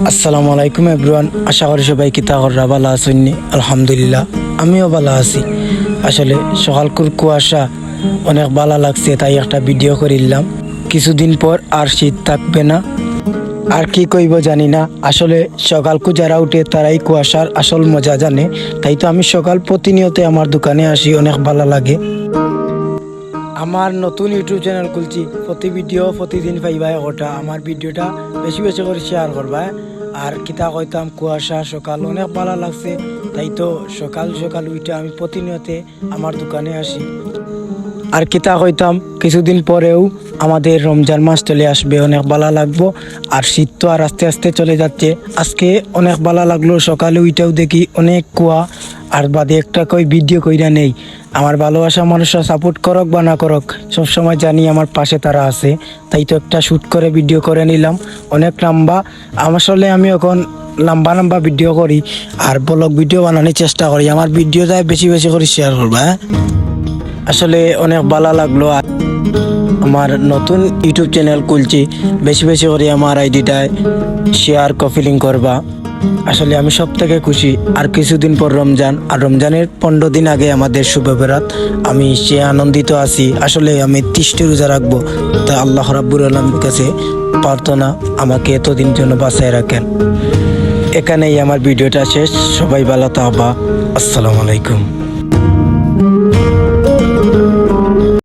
আসসালামু আলাইকুম এভরিওয়ান, আশা করি সবাই কিতাগররা ভালো আছেননি। আলহামদুলিল্লাহ আমিও ভালো আছি। আসলে সকালকুর কুয়াশা অনেক ভালো লাগছে, তাই একটা ভিডিও করিলাম। কিছুদিন পর আর শীত থাকবে না, আর কি কইব জানি না। আসলে সকালকু যারা উঠে তারাই কুয়াশার আসল মজা জানে। তাই তো আমি সকাল প্রতিনিয়ত আমার দোকানে আসি, অনেক ভালো লাগে। আমার নতুন ইউটিউব চ্যানেল খুলছি, প্রতিদিন পাইবা ওটা। আমার ভিডিওটা বেশি বেশি করে শেয়ার করবা। আর কিতা কইতাম, কুয়াশা সকাল অনেক ভালো লাগছে। তাই তো সকাল সকাল উঠে আমি প্রতিনিয়ত আমার দোকানে আসি। আর কিতা কইতাম, কিছুদিন পরেও আমাদের রমজান মাস চলে আসবে, অনেক ভালো লাগবো। আর শীত তো আর আস্তে আস্তে চলে যাচ্ছে। আজকে অনেক ভালো লাগলো, সকালে উইটাও দেখি অনেক কুয়া। আর বাদে একটা কই ভিডিও কইরা নেই। আমার ভালোবাসা মানুষরা সাপোর্ট করক বা না করক, সবসময় জানি আমার পাশে তারা আছে। তাই তো একটা শ্যুট করে ভিডিও করে নিলাম, অনেক লম্বা। আসলে আমি এখন লম্বা লম্বা ভিডিও করি আর ব্লগ ভিডিও বানানোর চেষ্টা করি। আমার ভিডিওটা বেশি বেশি করে শেয়ার করবা। আসলে অনেক ভালো লাগলো। আমার নতুন ইউটিউব চ্যানেল খুলছি, বেশি বেশি করে আমার আইডিটায় শেয়ার কপিলিং করবা। আসলে আমি সব থেকে খুশি। আর কিছুদিন পর রমজান, আর রমজানের 15 দিন আগে আমাদের শুভ বেরাত। আমি সে আনন্দিত আছি। আসলে আমি 30টি রোজা রাখবো। তাই আল্লাহ রাব্বুল আলামিনের কাছে প্রার্থনা আমাকে এতদিন জন্য বাঁচায় রাখেন। এখানেই আমার ভিডিওটা শেষ। সবাই ভালো থাকবা। আসসালামু আলাইকুম।